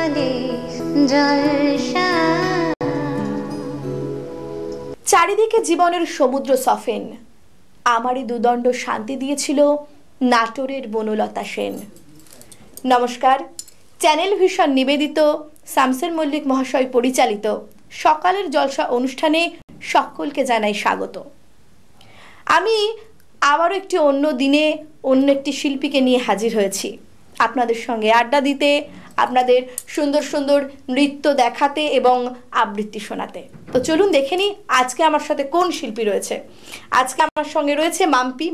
জলে জলসা। চারিদিকে জীবনের সমুদ্র সফেন, আমারই দুদণ্ড শান্তি দিয়েছিল নাটোরের বনলতা সেন। নমস্কার, চ্যানেল ভিশন নিবেদিত শামসের মল্লিক মহাশয় পরিচালিত সকালের জলসা অনুষ্ঠানে সকলকে জানাই স্বাগত। আমি আবারও একটি অন্য দিনে অন্য একটি শিল্পীকে নিয়ে হাজির হয়েছি আপনাদের সঙ্গে আড্ডা দিতে, আপনাদের সুন্দর সুন্দর নৃত্য দেখাতে এবং আবৃত্তি শোনাতে। তো চলুন দেখে নিই আজকে আমার সাথে কোন শিল্পী রয়েছে। আজকে আমার সঙ্গে রয়েছে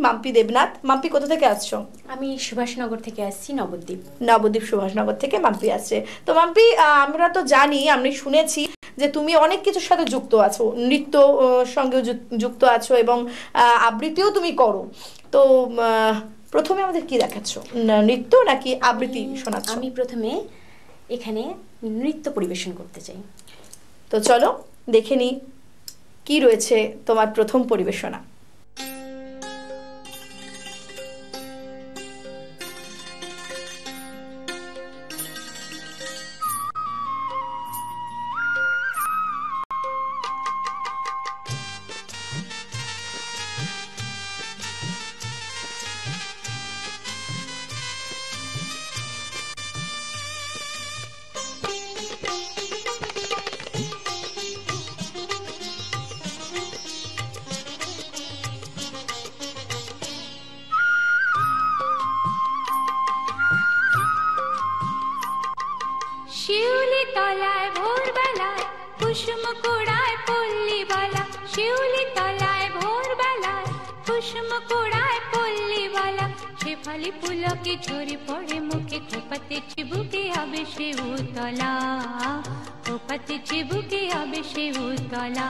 মাম্পি দেবনাথ। মাম্পি কোথা থেকে আসছো? আমি সুভাষনগর থেকে আসছি, নবদ্বীপ সুভাষনগর থেকে মাম্পি আসছে। তো মাম্পি, আমরা তো জানি, আমি শুনেছি যে তুমি অনেক কিছুর সাথে যুক্ত আছো, নৃত্য সঙ্গেও যুক্ত আছো এবং আবৃত্তিও তুমি করো। তো প্রথমে আমাদের কি দেখাচ্ছ, নৃত্য নাকি আবৃত্তি শোনাচ্ছ? আমি প্রথমে এখানে নৃত্য পরিবেশন করতে চাই। তো চলো দেখে নিই কি রয়েছে তোমার প্রথম পরিবেশনা। শিউলি তলায় ভোরবেলায় কুসুম কুড়ায় পল্লীবালা, শিউলি তলায় ভোরবেলায় কুসুম কুড়ায় পল্লীবালা, শেফালি পুলকে ঝরে পড়ে মুখে, খোপাতে চিবুকে হবে সে উতলা, খোপাতে চিবুকে হবে সে উতলা।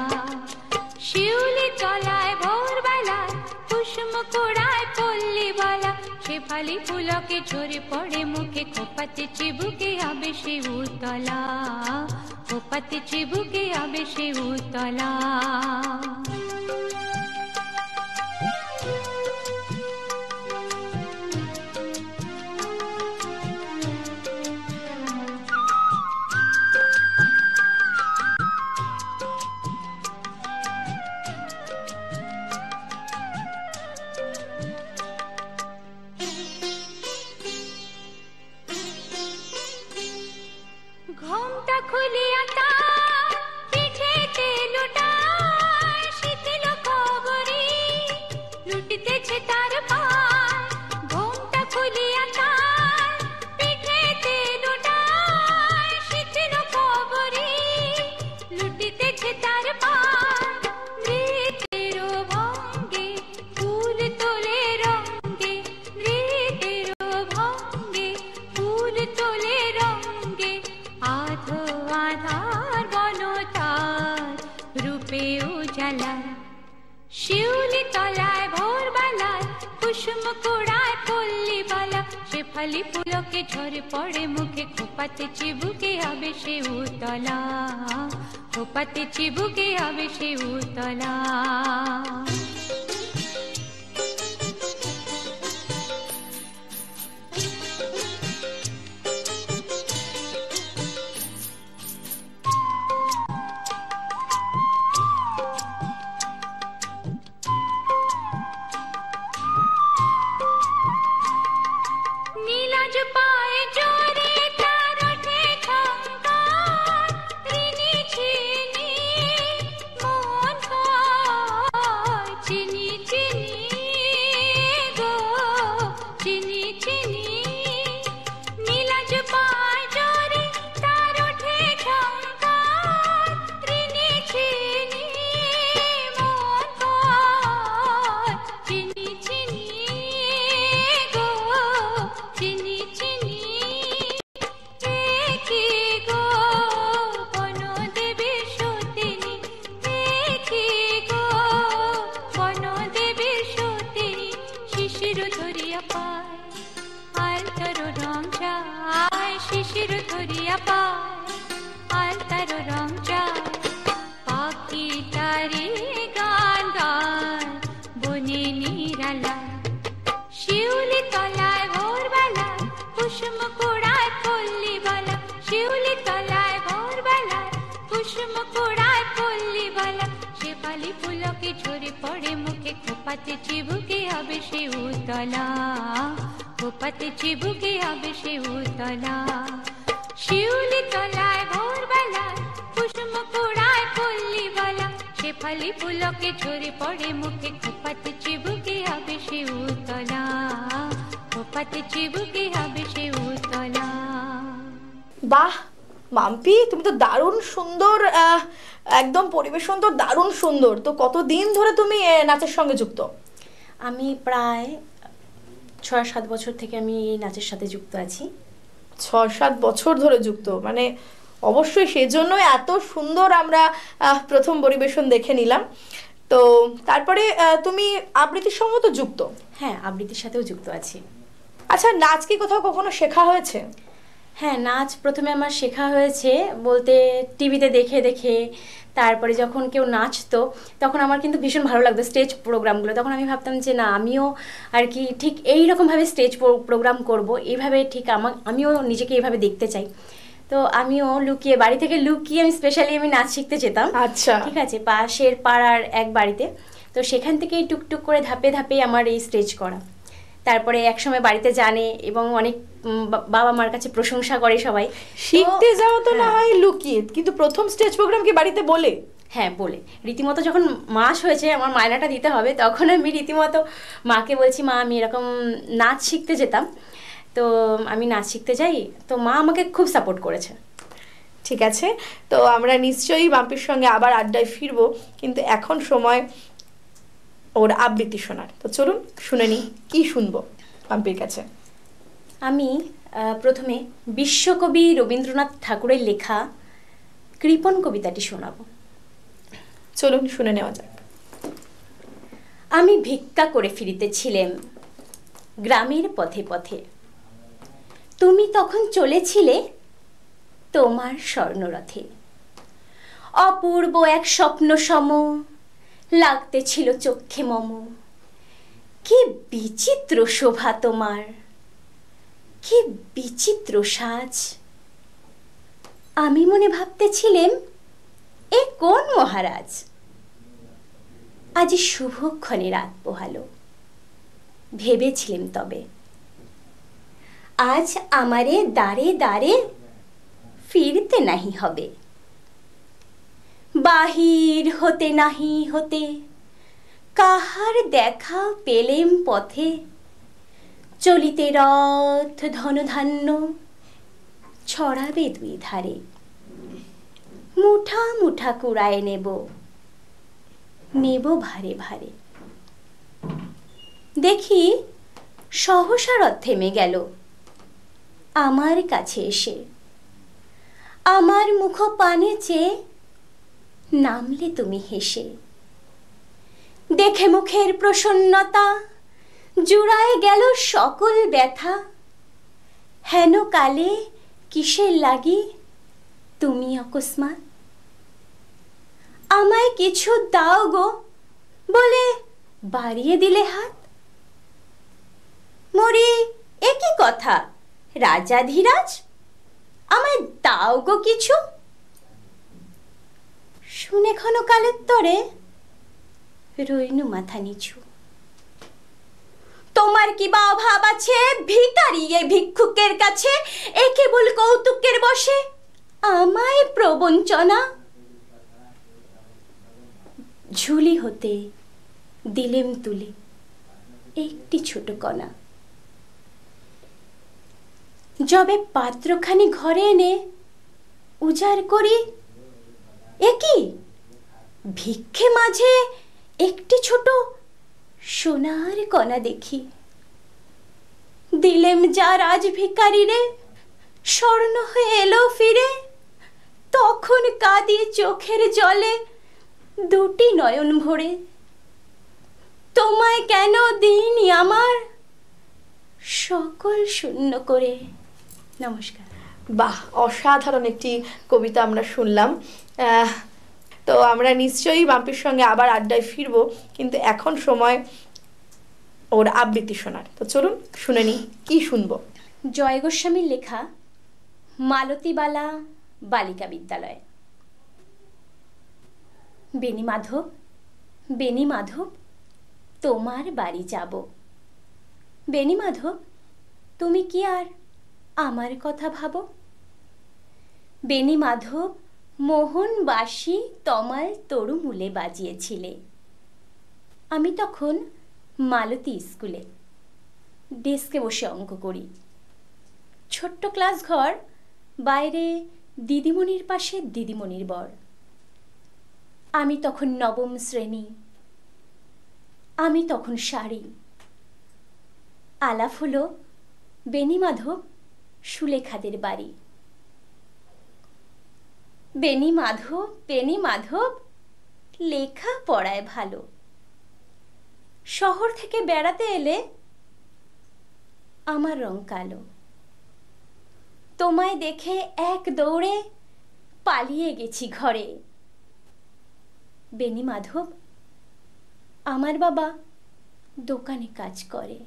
শিউলি তলায় ভোরবেলায় কুসুম কুড়ায় পল্লীবালা, শেফালি পুলকে ঝরে পড়ে মুখে, খোপাতে চিবুকে হবে সে উতলা, খোপাতে চিবুকে হবে সে উতলা। ঘোমটা খুলিয়া তার পিঠেতে লুটায় শীতল খবরি, লুটিতেছে তার পায়। ঘোমটা খুলিয়া তার পিঠেতে লুটায় শীতল খবরি, লুটিতেছে তার পায়। নৃত্যের ভঙ্গে ফুল তোলে রঙ্গে, নৃত্যের ভঙ্গে ফুল তোলে রঙ্গে, আধো আধার বনতার রূপে উজালা। শিউলি তলায় ভোরবেলায় কুসুম কুড়ায় পল্লীবালা, শেফালি পুলকে ঝরে পড়ে মুখে, খোপাতে চিবুকে হবে সে উতলা, খোপাতে চিবুকে হবে সে উতলা। নীলাজ পায়ে জোরে তার ওঠে খঙ্কার, ঋণী ছিনি মন হয় চিনি চিনি গো, চিনি চিনি। নীলাজ পায়ে জোরে তার ওঠে খঙ্কার, ঋণী ছিনি মন হয় চিনি চিনি গো, চিনি চিনি। দেখি গো বনদেবীর সতিনী, দেখি গো বনদেবীর সতিনী, শিশির ধরিয়া পায় আলতার রং যায়, শিশির ধরিয়া পায় আলতার রং যায়। পাখি তারি গান গায় বনে নিরালা, শিউলি তলায় ভোরবেলা কুসুম কুড়ায় পল্লীবালা, শিউলি পাতে চিবুকে হবে সে উতলা, ও পাতে চিবুকে হবে সে উতলা। শিউলি তলায় ভোরবেলায় কুসুম কুড়ায় পল্লী বলা, শেফালি পুলকে ঝরে পড়ে মুখে, খোপাতে চিবুকে হবে সে উতলা, খোপাতে চিবুকে হবে সে উতলা। বাহ মাম্পি, তুমি তো দারুণ সুন্দর, একদম পরিবেশন তো দারুণ সুন্দর। তো কতদিন ধরে তুমি নাচের সঙ্গে যুক্ত? আমি প্রায় 6-7 বছর থেকে আমি এই নাচের সাথে যুক্ত আছি। 6-7 বছর ধরে যুক্ত, মানে অবশ্যই সেজন্যই এত সুন্দর আমরা প্রথম পরিবেশন দেখে নিলাম। তো তারপরে তুমি আবৃত্তির সঙ্গে তো যুক্ত? হ্যাঁ, আবৃত্তির সাথেও যুক্ত আছি। আচ্ছা, নাচ কি কোথাও কখনো শেখা হয়েছে? হ্যাঁ, নাচ প্রথমে আমার শেখা হয়েছে বলতে টিভিতে দেখে দেখে। তারপরে যখন কেউ নাচতো তখন আমার কিন্তু ভীষণ ভালো লাগতো স্টেজ প্রোগ্রামগুলো। তখন আমি ভাবতাম যে না, আমিও আর কি ঠিক এইরকমভাবে স্টেজ প্রোগ্রাম করব, এইভাবে ঠিক আমিও নিজেকে এইভাবে দেখতে চাই। তো আমিও লুকিয়ে, বাড়ি থেকে লুকিয়ে আমি স্পেশালি নাচ শিখতে যেতাম। আচ্ছা, ঠিক আছে, পাশের পাড়ার এক বাড়িতে। তো সেখান থেকেই টুকটুক করে ধাপে ধাপে আমার এই স্টেজ করা। তারপরে একসময় বাড়িতে জানে এবং অনেক বাবা মার কাছে প্রশংসা করে সবাই। শিখতে যাও তো না হয় লুকিয়ে, কিন্তু প্রথম স্টেজ প্রোগ্রাম কি বাড়িতে বলে? হ্যাঁ, বলে। রীতিমতো যখন মাস হয়েছে, আমার মায়নাটা দিতে হবে, তখন আমি রীতিমতো মাকে বলছি, মা আমি এরকম নাচ শিখতে যেতাম, তো আমি নাচ শিখতে যাই। তো মা আমাকে খুব সাপোর্ট করেছে। ঠিক আছে, তো আমরা নিশ্চয়ই মাম্পির সঙ্গে আবার আড্ডায় ফিরবো, কিন্তু এখন সময় ওর আবৃত্তি শোনার। তো চলুন শুনে নি, কি শুনবো মাম্পির কাছে। আমি প্রথমে বিশ্বকবি রবীন্দ্রনাথ ঠাকুরের লেখা কৃপণ কবিতাটি শোনাব। চলুন শুনে নেওয়া যাক। আমি ভিক্ষা করে ফিরিতেছিলাম গ্রামের পথে পথে, তুমি তখন চলেছিলে তোমার স্বর্ণরথে। অপূর্ব এক স্বপ্ন সম লাগতেছিল চক্ষে মম, কি বিচিত্র শোভা তোমার, কি বিচিত্র সাজ। আমি মনে ভাবতেছিলাম, এ কোন মহারাজ, আজ শুভক্ষণে রাত পোহালো। ভেবেছিলাম তবে আজ আমারে দ্বারে দ্বারে ফিরতে নাহি হবে। বাহির হতে নাহি হতে কাহার দেখা পেলেম পথে, চলিতে রথ ধনধান্য ছড়াবে দুই ধারে। মুঠা মুঠা কুড়ায় নেব, নেব ভারে ভারে। দেখি সহসা রথ থেমে গেল আমার কাছে এসে, আমার মুখ পানে চেয়ে নামলে তুমি হেসে। দেখে মুখের প্রসন্নতা জুড়ায় গেল সকল ব্যথা, হেন কালে কিসের লাগি তুমি অকস্মাৎ। আমায় কিছু দাও গো বলে বাড়িয়ে দিলে হাত। মরি, এ কি কথা রাজাধিরাজ, আমায় দাও গো কিছু। শুনে ক্ষণকালের তরে রইনু মাথা নিচু। তোমার কি বা অভাব আছে ভিখারি এ ভিক্ষুকের কাছে, এ কেবল কৌতুকের বসে আমায় প্রবঞ্চনা। ঝুলি হতে দিলেম তুলে একটি ছোট কণা, যবে পাত্রখানি ঘরে এনে উজাড় করি, এ কি ভিক্ষে মাঝে একটি ছোট সোনার কণা দেখি। দিলেম যা রাজ ভিখারি রে, স্বর্ণ হয়ে এলো ফিরে। তখন কাঁদি চোখের জলে দুটি নয়ন ভরে, তোমায় কেন দিইনি আমার সকল শূন্য করে। নমস্কার। বাহ, অসাধারণ একটি কবিতা আমরা শুনলাম। তো আমরা নিশ্চয়ই মাম্পির সঙ্গে আবার আড্ডায় ফিরবো, কিন্তু এখন সময় ওর আবৃত্তি শোনার। তো চলুন শুনে নি, কি শুনবো। জয় গোস্বামীর লেখা মালতীবালা বালিকা বিদ্যালয়। বেণী মাধব, বেণী মাধব, তোমার বাড়ি যাব। বেনি মাধব, তুমি কি আর আমার কথা ভাবো? বেনি মাধব মোহন বাঁশি তমাল তরুমূলে বাজিয়েছিলে। আমি তখন মালতী স্কুলে ডেস্কে বসে অঙ্ক করি। ছোট্ট ক্লাস ঘর, বাইরে দিদিমণির পাশে দিদিমণির বর। আমি তখন নবম শ্রেণী, আমি তখন শাড়ি। আলাপ হলো বেনি মাধব সুলেখাদের বাড়ি। বেনি মাধব লেখা পড়ায় ভালো। শহর থেকে বেড়াতে এলে আমার রং কালো। তোমায় দেখে এক দৌড়ে পালিয়ে গেছি ঘরে। বেনি মাধব, আমার বাবা দোকানে কাজ করে।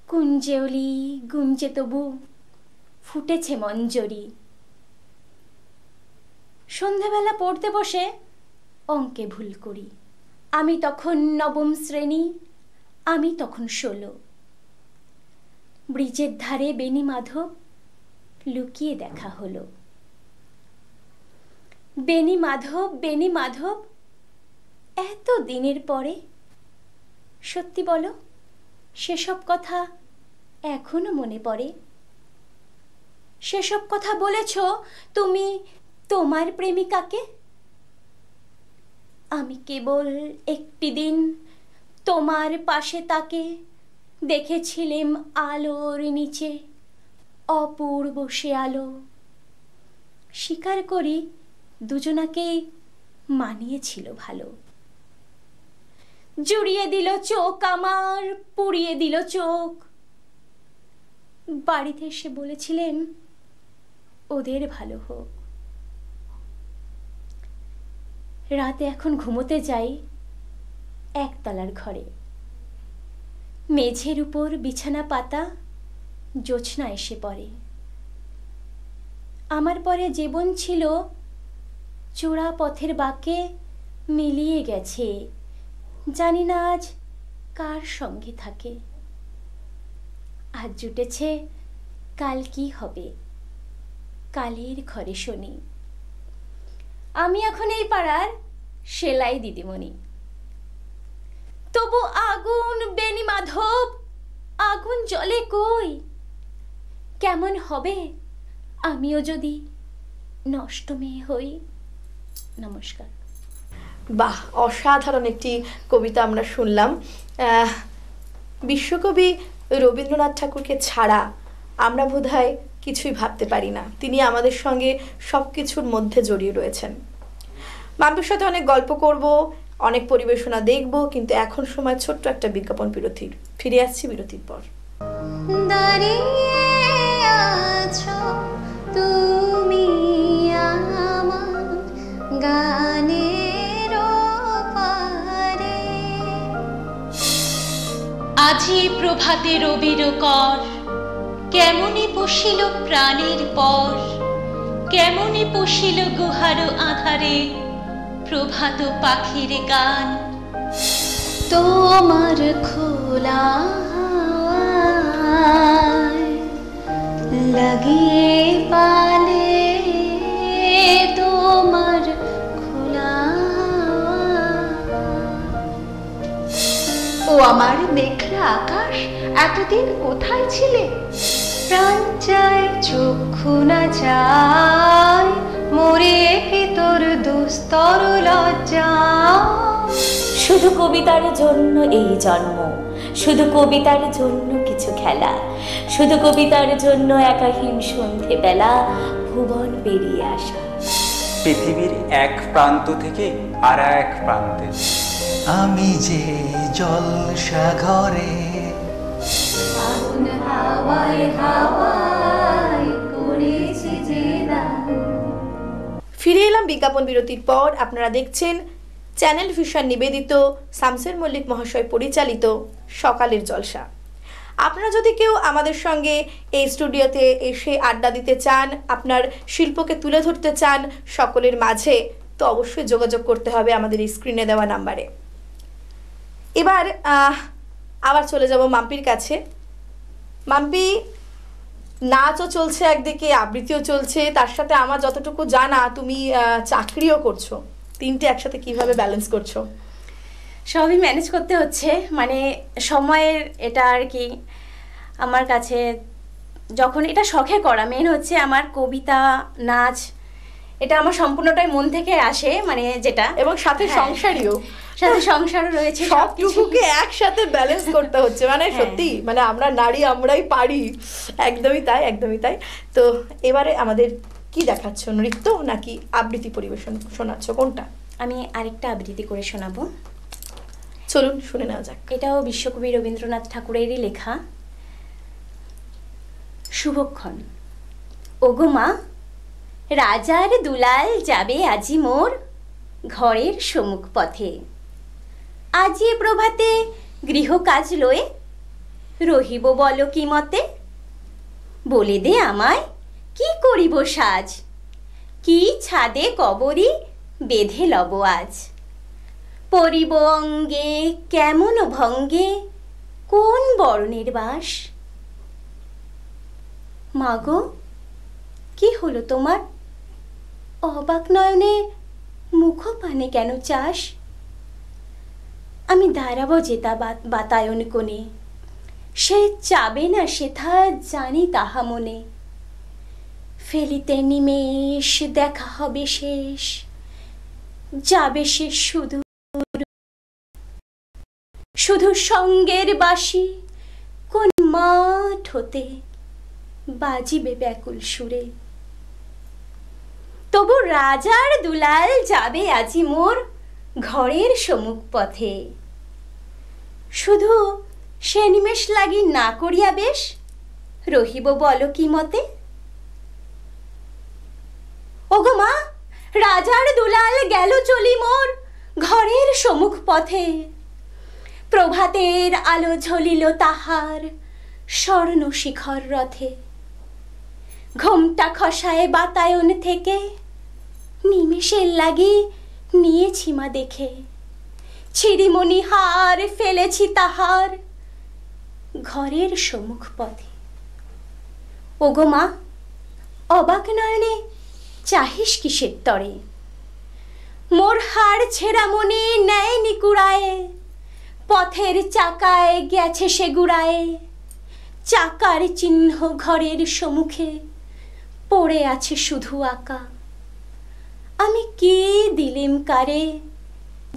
কুঞ্জেওলি গুঞ্জে তবু ফুটেছে মঞ্জরি। সন্ধ্যাবেলা পড়তে বসে অঙ্কে ভুল করি। আমি তখন নবম শ্রেণী, আমি তখন 16। ব্রিজের ধারে বেনি মাধব লুকিয়ে দেখা হলো। বেনি মাধব, এত দিনের পরে সত্যি বলো, সেসব কথা এখনো মনে পড়ে? সেসব কথা বলেছ তুমি তোমার প্রেমিকাকে? আমি কেবল একটি দিন তোমার পাশে তাকে দেখেছিলাম আলোর নিচে, অপূর্ব সে আলো। স্বীকার করি দুজনাকেই মানিয়েছিল ভালো। জুড়িয়ে দিল চোখ আমার, পুড়িয়ে দিল চোখ। বাড়িতে এসে বলেছিলেন ওদের ভালো হোক। রাতে এখন ঘুমোতে যাই একতলার ঘরে। মেঝের উপর বিছানা পাতা, জোছনা এসে পড়ে। আমার পরে জীবন ছিল চোরা পথের বাঁকে মিলিয়ে গেছে। জানি না আজ কার সঙ্গে থাকে। আজ জুটেছে, কাল কি হবে কালের ঘরে শুনি। আমি এখন এই পাড়ার সেলাই দিদিমণি। তবু আগুন বেনি মাধব, আগুন জ্বলে কই? কেমন হবে আমিও যদি নষ্ট মেয়ে হই? নমস্কার। বাহ, অসাধারণ একটি কবিতা আমরা শুনলাম। বিশ্বকবি রবীন্দ্রনাথ ঠাকুরকে ছাড়া আমরা বোধহয় কিছুই ভাবতে পারি না। তিনি আমাদের সঙ্গে সব কিছুর মধ্যে জড়িয়ে রয়েছেন। মাম্পির সাথে অনেক গল্প করব, অনেক পরিবেশনা দেখব, কিন্তু এখন সময় ছোট্ট একটা বিজ্ঞাপন বিরতির। ফিরে আসছি বিরতির পর। তুমি আমার গানের পারে, আজি প্রভাতে রবির কর, কেমনে পশিল প্রাণের পর, কেমনে পশিল গুহার আধারে প্রভাত পাখির গান। তোমার খোলা লাগিয়ে পালে, তোমার খোলা। ও আমার মেঘলা আকাশ, এতদিন কোথায় ছিলে? প্রাণ চায় চক্ষু না চায়, মরে ভিতর দুস্তর লজ্জা। শুধু কবিতার জন্য এই জন্ম, শুধু কবিতার জন্য কিছু খেলা, শুধু কবিতার জন্য একাহীন সন্ধে বেলা ভুবন পেরিয়ে আসা। পৃথিবীর এক প্রান্ত থেকে আর এক প্রান্তে আমি যে জলসাগরে আগুন হাওয়ায় হাওয়ায় করেছি যে দান। ফিরে এলাম বিজ্ঞাপন বিরতির পর। আপনারা দেখছেন চ্যানেল ভিশন নিবেদিত, শামসের মল্লিক মহাশয় পরিচালিত সকালের জলসা। আপনারা যদি কেউ আমাদের সঙ্গে এই স্টুডিওতে এসে আড্ডা দিতে চান, আপনার শিল্পকে তুলে ধরতে চান সকলের মাঝে, তো অবশ্যই যোগাযোগ করতে হবে আমাদের এই স্ক্রিনে দেওয়া নাম্বারে। এবার আবার চলে যাব মাম্পির কাছে। মাম্পি, নাচও চলছে একদিকে, আবৃত্তিও চলছে, তার সাথে আমার যতটুকু জানা তুমি চাকরিও করছো। তিনটে একসাথে কিভাবে ব্যালেন্স করছো? সবই ম্যানেজ করতে হচ্ছে, মানে সময়ের এটা আর কি। আমার কাছে যখন এটা শখে করা, মেন হচ্ছে আমার কবিতা, নাচ, এটা আমার সম্পূর্ণটাই মন থেকে আসে, মানে যেটা, এবং সাথে সংসারীও, সাথে সংসারও রয়েছে, সবটুকুকে একসাথে ব্যালেন্স করতে হচ্ছে। মানে সত্যি, মানে আমরা নারী আমরাই পারি। একদমই তাই, একদমই তাই। তো এবারে আমাদের কি দেখাচ্ছ, নৃত্য নাকি আবৃত্তি পরিবেশন শোনাচ্ছ, কোনটা? আমি আরেকটা আবৃত্তি করে শোনাবো, চলুন শুনে নেওয়া যাক। এটাও বিশ্বকবি রবীন্দ্রনাথ ঠাকুরেরই লেখা। শুভক্ষণ। ওগো মা, রাজার দুলাল যাবে আজি মোর ঘরের সম্মুখ পথে। আজি প্রভাতে গৃহ কাজ লয়ে রহিব বল কি মতে। বলে দে আমায় কি করিব সাজ, কি ছাদে কবরি বেঁধে লব আজ। পরিব অঙ্গে কেমন ভঙ্গে কোন বর্ণের বাস। মাগো, কি হলো তোমার, অবাক নয়নে মুখ পানে কেন চাস। আমি দাঁড়াবো যেতা বাতায়ন কোণে, সে চাবে না সেথা জানি তাহা মনে। ফেলিতে নিমেষ দেখা হবে শেষ, যাবে সে শুধু শুধু সঙ্গের বাঁশি কোন মাঠ হতে বাজিবে ব্যাকুল সুরে। তবু রাজার দুলাল যাবে আজি মোর ঘরের সম্মুখ পথে। শুধু সে নিমেষ লাগি না করিয়া বেশ রহিব বল কি মতে। ওগো মা, রাজার দুলাল গেল চলি মোর ঘরের সম্মুখ পথে। প্রভাতের আলো ঝলিল তাহার স্বর্ণ শিখর রথে। ঘোমটা খসায় বাতায়ন থেকে নিমেষের লাগি নিয়েছি মা দেখে। ছিরিমণি হার ফেলেছি তাহার ঘরের সম্মুখ পথে। ওগো মা, অবাক নয়নে চাহিস কিসের তরে। মোর হার ছেঁড়া মনে নেয়নি কুড়ায়ে, পথের চাকায় গেছে সে গুড়ায়ে। চাকার চিহ্ন ঘরের সম্মুখে পড়ে আছে শুধু আঁকা। আমি কি দিলিম কারে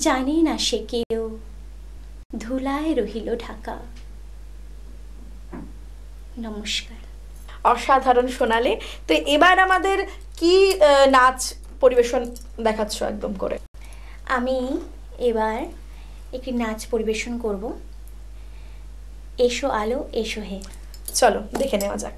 জানি না সে কেউ, ধুলায় রহিল ঢাকা। নমস্কার। অসাধারণ শোনালে। তো এবার আমাদের কি নাচ পরিবেশন দেখাচ্ছ একদম করে? আমি এবার একটি নাচ পরিবেশন করব, এসো আলো এসো হে। চলো দেখে নেওয়া যাক।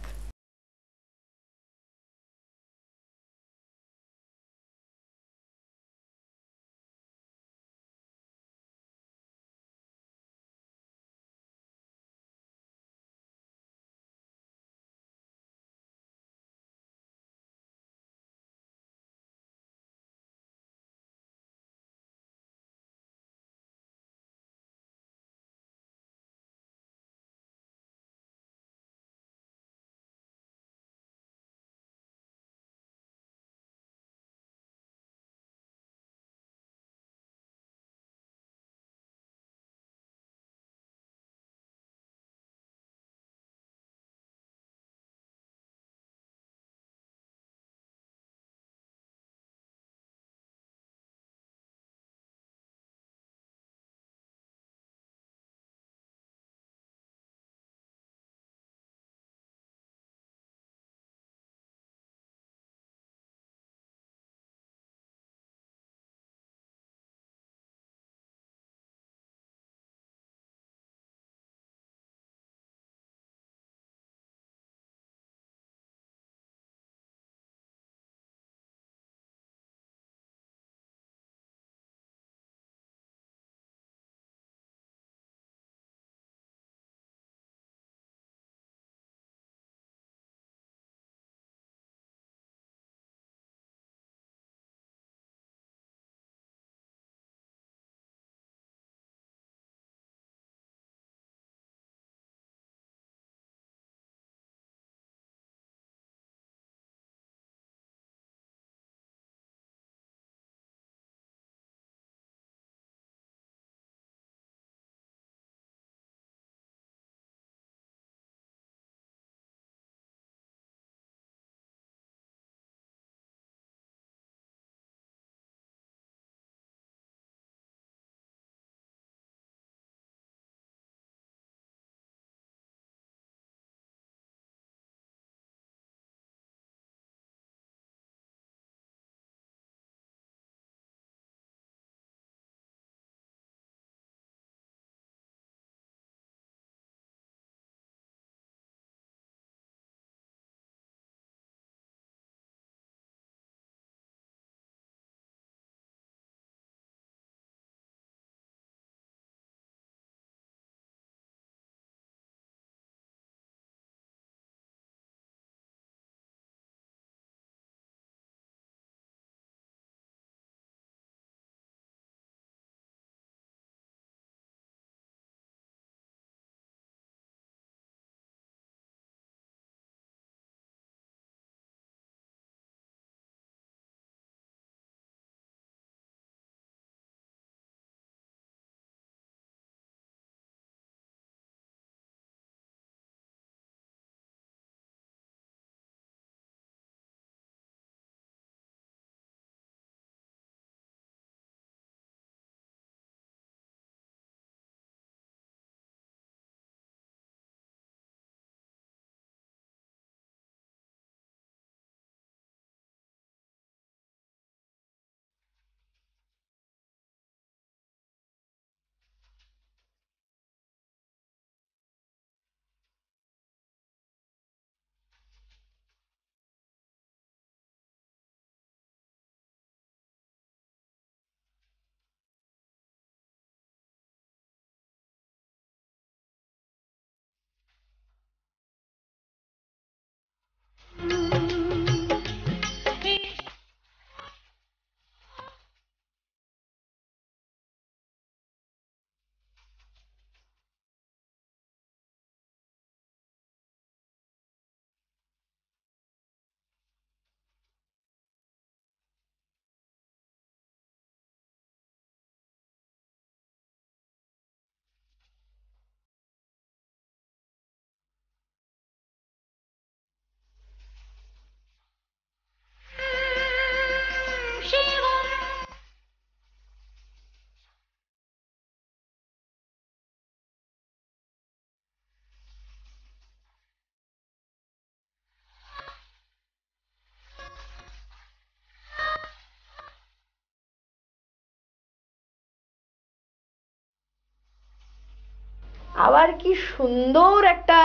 আবার কি সুন্দর একটা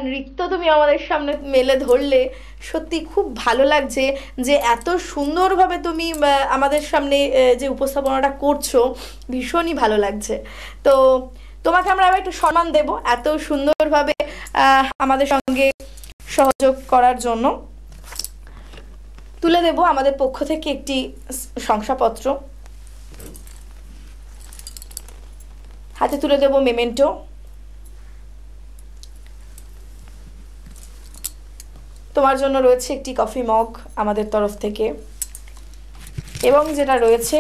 নৃত্য তুমি আমাদের সামনে মেলে ধরলে। সত্যি খুব ভালো লাগছে যে এত সুন্দরভাবে তুমি আমাদের সামনে যে উপস্থাপনাটা করছো, ভীষণই ভালো লাগছে। তো তোমাকে আমরা আবার একটু সম্মান দেব এত সুন্দরভাবে আমাদের সঙ্গে সহযোগ করার জন্য। তুলে দেব আমাদের পক্ষ থেকে একটি শংসাপত্র, হাতে তুলে দেব মেমেন্টো। তোমার জন্য রয়েছে একটি কফি মগ আমাদের তরফ থেকে, এবং যেটা রয়েছে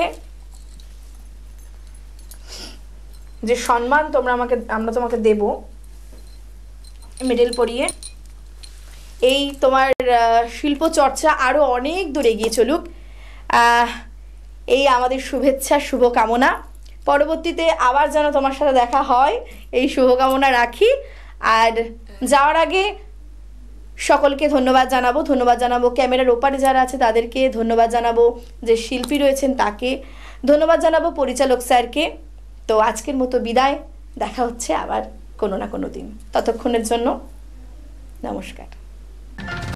যে সম্মান আমরা তোমাকে দেব মেডেল পরিয়ে। এই তোমার শিল্প চর্চা আরো অনেক দূর এগিয়ে চলুক, এই আমাদের শুভেচ্ছা, শুভকামনা। পরবর্তীতে আবার যেন তোমার সাথে দেখা হয় এই শুভকামনা রাখি। আর যাওয়ার আগে সকলকে ধন্যবাদ জানাবো ক্যামেরার ওপারে যারা আছে তাদেরকে ধন্যবাদ জানাবো, যে শিল্পী রয়েছেন তাকে ধন্যবাদ জানাবো, পরিচালক স্যারকে। তো আজকের মতো বিদায়, দেখা হচ্ছে আবার কোনো না কোনো দিন। ততক্ষণের জন্য নমস্কার।